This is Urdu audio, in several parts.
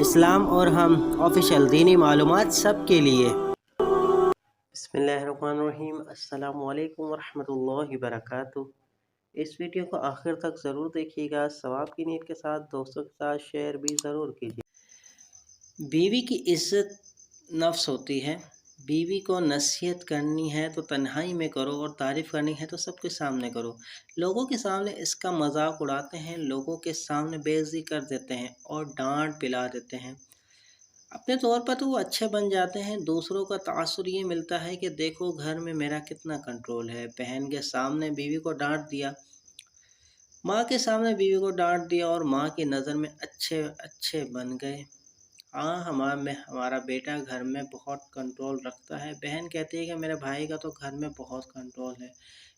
اسلام اور ہم آفیشیل دینی معلومات سب کے لیے۔ بسم اللہ الرحمن الرحیم۔ السلام علیکم ورحمۃ اللہ وبرکاتہ۔ اس ویڈیو کو آخر تک ضرور دیکھیے گا، ثواب کی نیت کے ساتھ دوستوں کے ساتھ شیئر بھی ضرور کیجیے۔ بیوی کی عزت نفس ہوتی ہے۔ بیوی کو نصیحت کرنی ہے تو تنہائی میں کرو، اور تعریف کرنی ہے تو سب کے سامنے کرو۔ لوگوں کے سامنے اس کا مذاق اڑاتے ہیں، لوگوں کے سامنے بے عزتی کر دیتے ہیں اور ڈانٹ پلا دیتے ہیں۔ اپنے طور پر تو وہ اچھے بن جاتے ہیں، دوسروں کا تاثر یہ ملتا ہے کہ دیکھو گھر میں میرا کتنا کنٹرول ہے۔ بہن کے سامنے بیوی کو ڈانٹ دیا، ماں کے سامنے بیوی کو ڈانٹ دیا اور ماں کی نظر میں اچھے بن گئے۔ ہاں، ہمارا بیٹا گھر میں بہت کنٹرول رکھتا ہے۔ بہن کہتی ہے کہ میرے بھائی کا تو گھر میں بہت کنٹرول ہے۔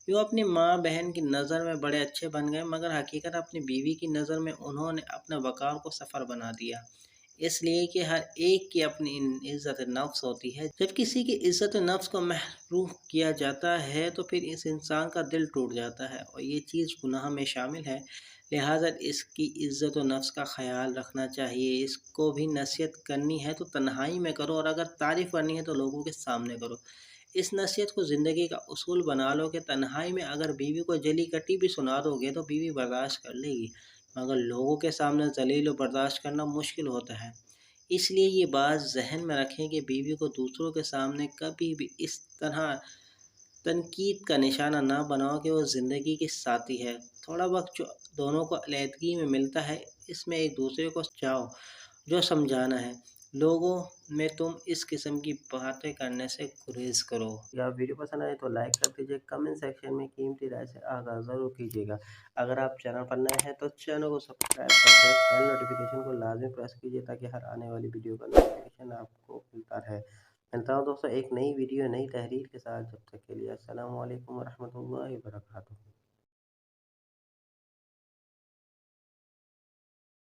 یوں اپنی ماں بہن کی نظر میں بڑے اچھے بن گئے، مگر حقیقت اپنی بیوی کی نظر میں انہوں نے اپنے وقار کو صفر بنا دیا۔ اس لیے کہ ہر ایک کی اپنی عزت نفس ہوتی ہے۔ جب کسی کی عزت نفس کو محروم کیا جاتا ہے تو پھر اس انسان کا دل ٹوٹ جاتا ہے، اور یہ چیز گناہ میں شامل ہے۔ لہٰذا اس کی عزت و نفس کا خیال رکھنا چاہیے۔ اس کو بھی نصیحت کرنی ہے تو تنہائی میں کرو، اور اگر تعریف کرنی ہے تو لوگوں کے سامنے کرو۔ اس نصیحت کو زندگی کا اصول بنا لو کہ تنہائی میں اگر بیوی کو جلی کٹی بھی سنا دو گے تو بیوی برداشت کر لے گی، مگر لوگوں کے سامنے ذلیل و برداشت کرنا مشکل ہوتا ہے۔ اس لیے یہ بات ذہن میں رکھیں کہ بیوی کو دوسروں کے سامنے کبھی بھی اس طرح تنقید کا نشانہ نہ بناؤ کہ وہ زندگی کی ساتھی ہے۔ تھوڑا وقت جو دونوں کو علیحدگی میں ملتا ہے، اس میں ایک دوسرے کو چاہو جو سمجھانا ہے۔ لوگوں میں تم اس قسم کی باتیں کرنے سے گریز کرو۔ یا ویڈیو پسند آئے تو لائک کر دیجیے، کمنٹ سیکشن میں قیمتی رائے سے آگاہ ضرور کیجیے گا۔ اگر آپ چینل پر نئے ہیں تو چینل کو سبسکرائب کرتے بیل نوٹیفیکیشن کو لازمی پریس کیجیے تاکہ ہر آنے والی ویڈیو کا نوٹیفیکیشن آپ کو ملتا رہے۔ ملتا ہوں دوستوں ایک نئی ویڈیو نئی تحریر کے ساتھ، جب تک کے لیے السلام علیکم ورحمۃ اللہ وبرکاتہ۔